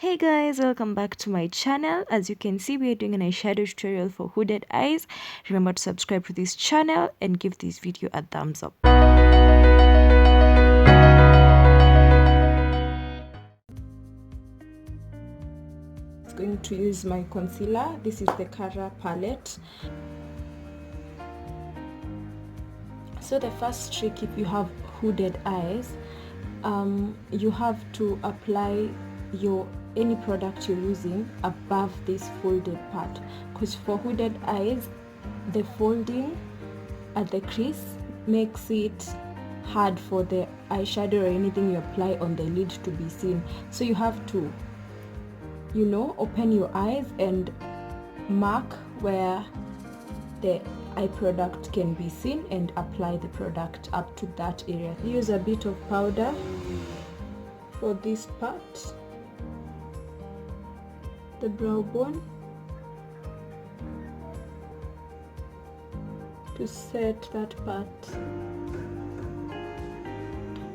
Hey guys, welcome back to my channel. As you can see, we are doing an eyeshadow tutorial for hooded eyes. Remember to subscribe to this channel and give this video a thumbs up. I'm going to use my concealer. This is the Cara palette. So the first trick, if you have hooded eyes, you have to apply any product you're using above this folded part, because for hooded eyes the folding at the crease makes it hard for the eyeshadow or anything you apply on the lid to be seen. So you have to, open your eyes and mark where the eye product can be seen and apply the product up to that area. Use a bit of powder for this part, the brow bone, to set that part.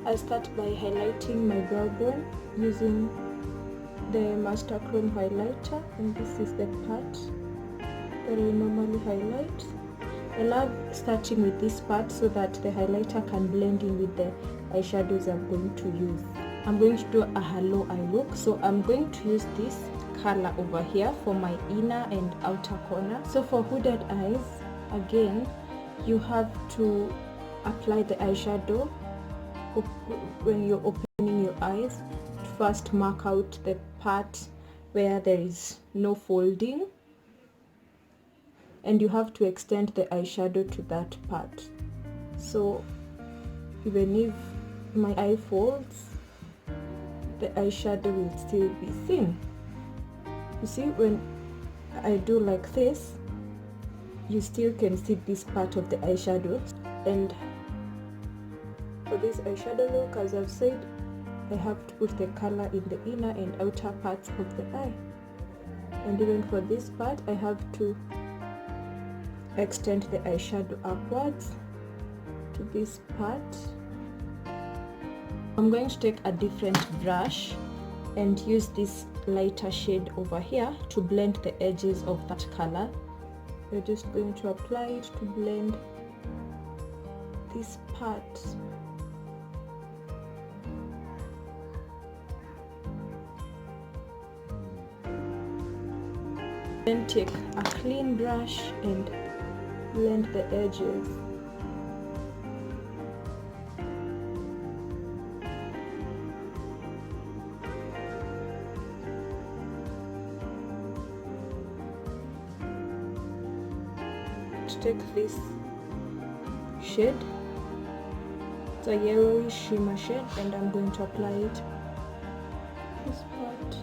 I start by highlighting my brow bone using the Master Chrome highlighter, and this is the part that I normally highlight. I love starting with this part so that the highlighter can blend in with the eyeshadows I'm going to use. I'm going to do a halo eye look, so I'm going to use this color over here for my inner and outer corner. So for hooded eyes, again, you have to apply the eyeshadow when you're opening your eyes. First mark out the part where there is no folding, and you have to extend the eyeshadow to that part. So even if my eye folds, the eyeshadow will still be seen. You see, when I do like this, you still can see this part of the eyeshadow. And for this eyeshadow look, as I've said, I have to put the color in the inner and outer parts of the eye. And even for this part, I have to extend the eyeshadow upwards to this part. I'm going to take a different brush and use this lighter shade over here to blend the edges of that color. We're just going to apply it to blend this part. Then take a clean brush and blend the edges. Take this shade, it's a yellowish shimmer shade, and I'm going to apply it this part.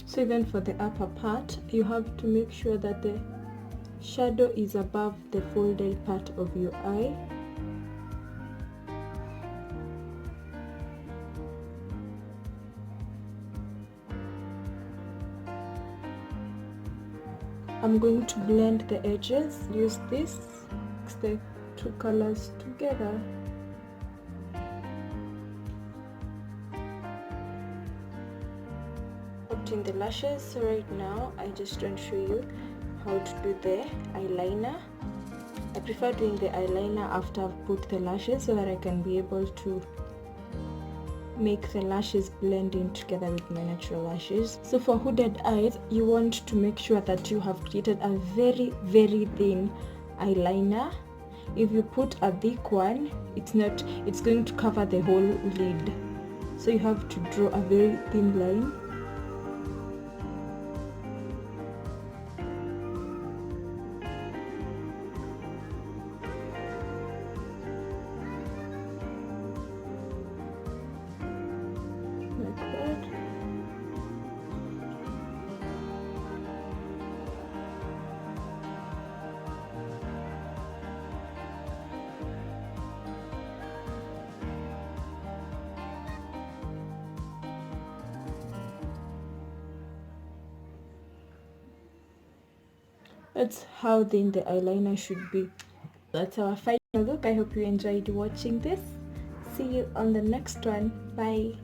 So even for the upper part, you have to make sure that the shadow is above the folded part of your eye. I'm going to blend the edges. Use this, mix the two colors together. Putting the lashes. So right now I just want to show you how to do the eyeliner. I prefer doing the eyeliner after I've put the lashes so that I can be able to make the lashes blend in together with my natural lashes. So for hooded eyes, you want to make sure that you have created a very thin eyeliner. If you put a thick one, it's going to cover the whole lid. So you have to draw a very thin line. That's how thin the eyeliner should be. That's our final look. I hope you enjoyed watching this. See you on the next one. Bye.